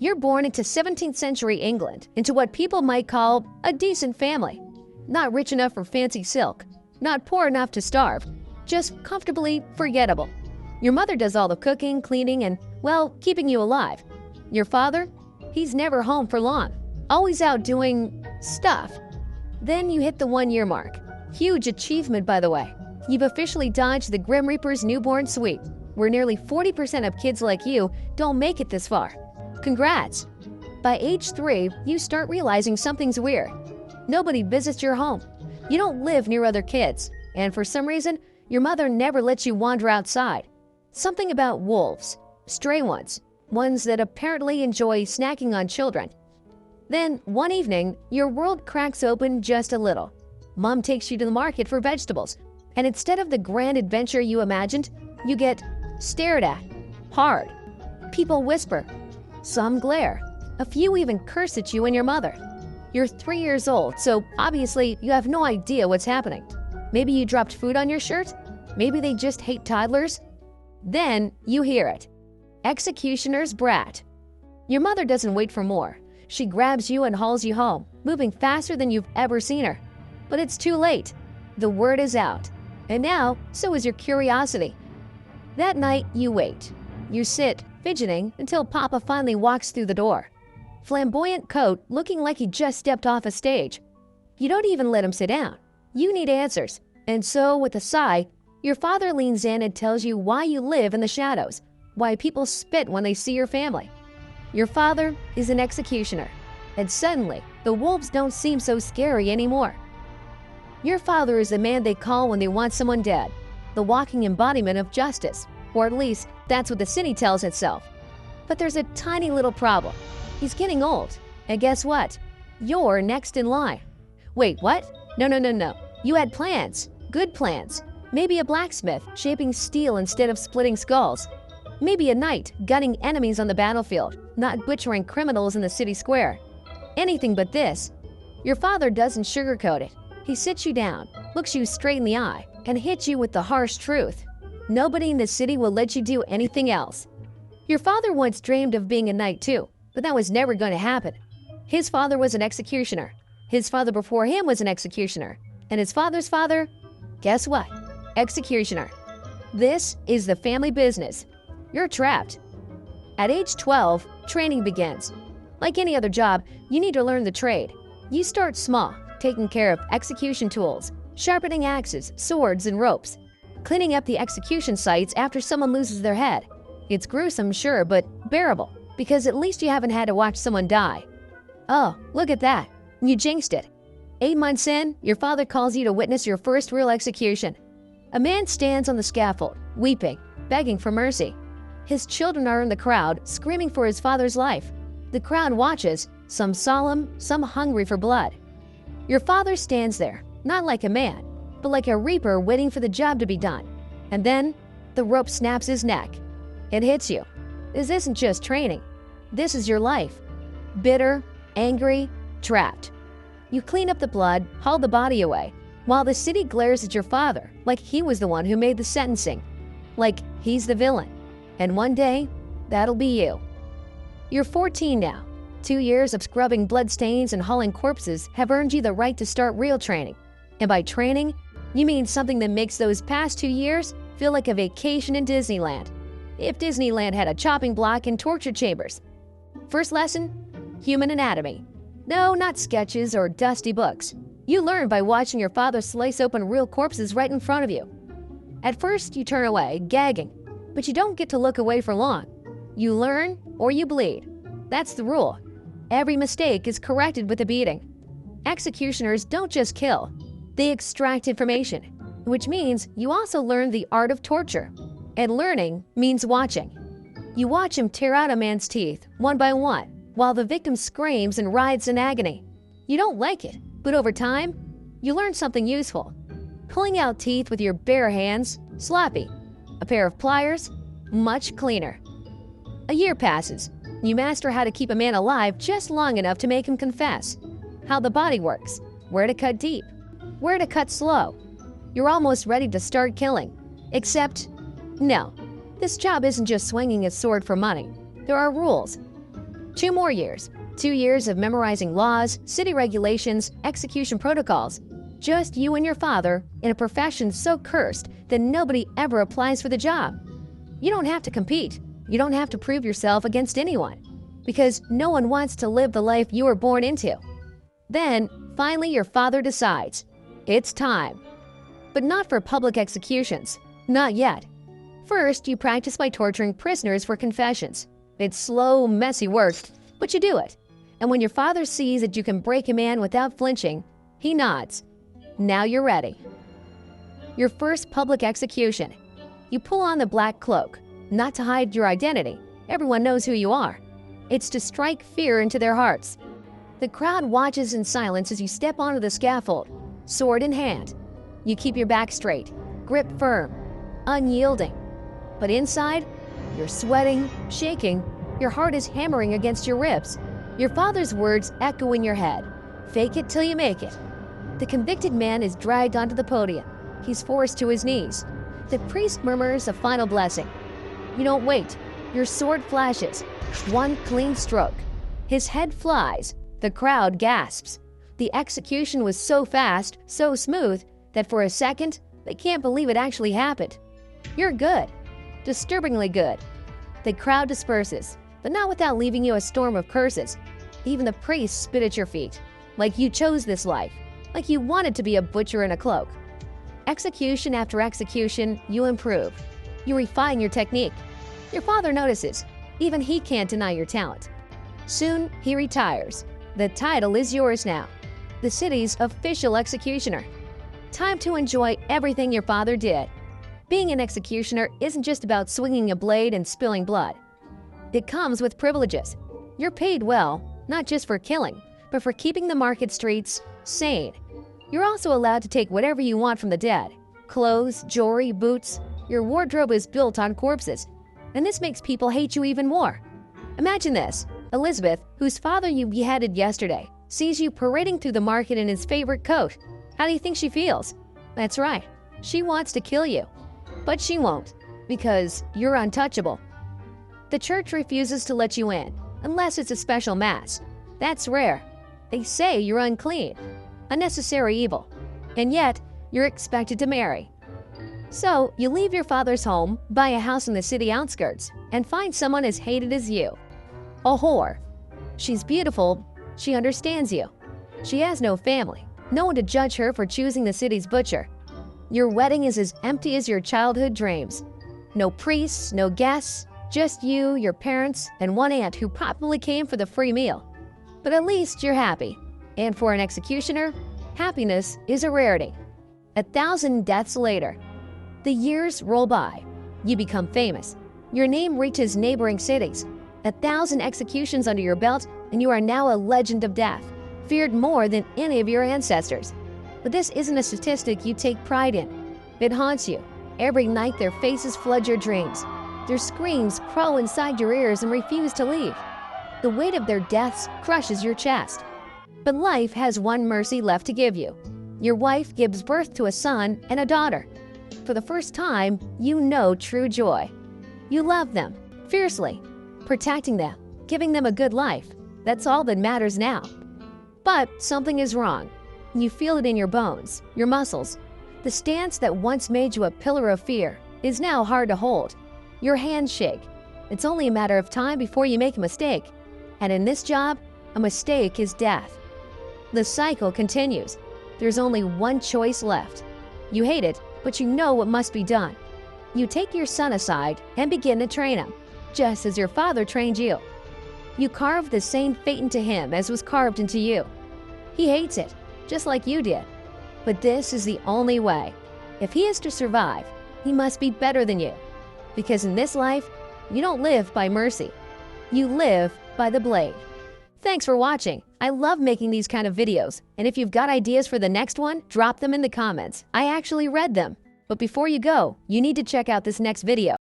You're born into 17th century England, into what people might call a decent family. Not rich enough for fancy silk, not poor enough to starve, just comfortably forgettable. Your mother does all the cooking, cleaning, and, well, keeping you alive. Your father? He's never home for long, always out doing stuff. Then you hit the 1-year mark. Huge achievement, by the way. You've officially dodged the Grim Reaper's newborn suite, where nearly 40% of kids like you don't make it this far. Congrats! By age 3, you start realizing something's weird. Nobody visits your home. You don't live near other kids, and for some reason, your mother never lets you wander outside. Something about wolves, stray ones that apparently enjoy snacking on children. Then, one evening, your world cracks open just a little. Mom takes you to the market for vegetables, and instead of the grand adventure you imagined, you get stared at, hard. People whisper, some glare, a few even curse at you and your mother. You're 3 years old, so obviously you have no idea what's happening. Maybe you dropped food on your shirt? Maybe they just hate toddlers? Then you hear it. Executioner's brat. Your mother doesn't wait for more. She grabs you and hauls you home, moving faster than you've ever seen her. But it's too late. The word is out. And now, so is your curiosity. That night, you wait. You sit, fidgeting, until Papa finally walks through the door. Flamboyant coat, looking like he just stepped off a stage. You don't even let him sit down. You need answers. And so, with a sigh, your father leans in and tells you why you live in the shadows, why people spit when they see your family. Your father is an executioner, and suddenly, the wolves don't seem so scary anymore. Your father is the man they call when they want someone dead, the walking embodiment of justice, or at least that's what the city tells itself. But there's a tiny little problem. He's getting old, and guess what? You're next in line. Wait, what? No. You had plans, good plans. Maybe a blacksmith shaping steel instead of splitting skulls. Maybe a knight gunning enemies on the battlefield, not butchering criminals in the city square. Anything but this. Your father doesn't sugarcoat it. He sits you down, looks you straight in the eye, and hits you with the harsh truth. Nobody in the city will let you do anything else. Your father once dreamed of being a knight too, but that was never going to happen. His father was an executioner. His father before him was an executioner. And his father's father? Guess what? Executioner. This is the family business. You're trapped. At age 12, training begins. Like any other job, you need to learn the trade. You start small, taking care of execution tools, sharpening axes, swords, and ropes, cleaning up the execution sites after someone loses their head. It's gruesome, sure, but bearable, because at least you haven't had to watch someone die. Oh, look at that. You jinxed it. 8 months in, your father calls you to witness your first real execution. A man stands on the scaffold, weeping, begging for mercy. His children are in the crowd, screaming for his father's life. The crowd watches, some solemn, some hungry for blood. Your father stands there, not like a man, but like a reaper waiting for the job to be done. And then, the rope snaps his neck. It hits you. This isn't just training. This is your life. Bitter, angry, trapped. You clean up the blood, haul the body away, while the city glares at your father like he was the one who made the sentencing. Like he's the villain. And one day, that'll be you. You're 14 now. 2 years of scrubbing bloodstains and hauling corpses have earned you the right to start real training. And by training, you mean something that makes those past 2 years feel like a vacation in Disneyland. If Disneyland had a chopping block and torture chambers. First lesson, human anatomy. No, not sketches or dusty books. You learn by watching your father slice open real corpses right in front of you. At first, you turn away, gagging, but you don't get to look away for long. You learn or you bleed. That's the rule. Every mistake is corrected with a beating. Executioners don't just kill, they extract information, which means you also learn the art of torture. And learning means watching. You watch him tear out a man's teeth, one by one, while the victim screams and writhes in agony. You don't like it, but over time, you learn something useful. Pulling out teeth with your bare hands, sloppy. A pair of pliers, much cleaner. A year passes. You master how to keep a man alive just long enough to make him confess. How the body works, where to cut deep, where to cut slow. You're almost ready to start killing. Except, no, this job isn't just swinging a sword for money. There are rules. 2 more years. 2 years of memorizing laws, city regulations, execution protocols. Just you and your father in a profession so cursed that nobody ever applies for the job. You don't have to compete. You don't have to prove yourself against anyone, because no one wants to live the life you were born into. Then, finally, your father decides. It's time. But not for public executions. Not yet. First, you practice by torturing prisoners for confessions. It's slow, messy work, but you do it. And when your father sees that you can break a man without flinching, he nods. Now you're ready. Your first public execution. You pull on the black cloak, not to hide your identity. Everyone knows who you are. It's to strike fear into their hearts. The crowd watches in silence as you step onto the scaffold, sword in hand. You keep your back straight, grip firm, unyielding. But inside, you're sweating, shaking, your heart is hammering against your ribs. Your father's words echo in your head. Fake it till you make it. The convicted man is dragged onto the podium. He's forced to his knees. The priest murmurs a final blessing. You don't wait. Your sword flashes. One clean stroke. His head flies. The crowd gasps. The execution was so fast, so smooth, that for a second, they can't believe it actually happened. You're good. Disturbingly good. The crowd disperses, but not without leaving you a storm of curses. Even the priests spit at your feet, like you chose this life, like you wanted to be a butcher in a cloak. Execution after execution, you improve. You refine your technique. Your father notices. Even he can't deny your talent. Soon, he retires. The title is yours now. The city's official executioner. Time to enjoy everything your father did. Being an executioner isn't just about swinging a blade and spilling blood. It comes with privileges. You're paid well, not just for killing, but for keeping the market streets sane. You're also allowed to take whatever you want from the dead. Clothes, jewelry, boots. Your wardrobe is built on corpses. And this makes people hate you even more. Imagine this. Elizabeth, whose father you beheaded yesterday, sees you parading through the market in his favorite coat. How do you think she feels? That's right. She wants to kill you. But she won't, because you're untouchable. The church refuses to let you in, unless it's a special mass. That's rare. They say you're unclean, a necessary evil. And yet, you're expected to marry. So, you leave your father's home, buy a house in the city outskirts, and find someone as hated as you. A whore. She's beautiful. She understands you. She has no family, no one to judge her for choosing the city's butcher. Your wedding is as empty as your childhood dreams. No priests, no guests, just you, your parents, and one aunt who probably came for the free meal. But at least you're happy. And for an executioner, happiness is a rarity. 1,000 deaths later, the years roll by. You become famous. Your name reaches neighboring cities. 1,000 executions under your belt, and you are now a legend of death, feared more than any of your ancestors. But this isn't a statistic you take pride in. It haunts you. Every night their faces flood your dreams. Their screams crawl inside your ears and refuse to leave. The weight of their deaths crushes your chest. But life has one mercy left to give you. Your wife gives birth to a son and a daughter. For the first time, you know true joy. You love them, fiercely, protecting them, giving them a good life. That's all that matters now. But something is wrong. You feel it in your bones, your muscles. The stance that once made you a pillar of fear is now hard to hold. Your hands shake. It's only a matter of time before you make a mistake. And in this job, a mistake is death. The cycle continues. There's only one choice left. You hate it, but you know what must be done. You take your son aside and begin to train him, just as your father trained you. You carve the same fate into him as was carved into you. He hates it, just like you did. But this is the only way. If he is to survive, he must be better than you. Because in this life, you don't live by mercy. You live by the blade. Thanks for watching. I love making these kind of videos. And if you've got ideas for the next one, drop them in the comments. I actually read them. But before you go, you need to check out this next video.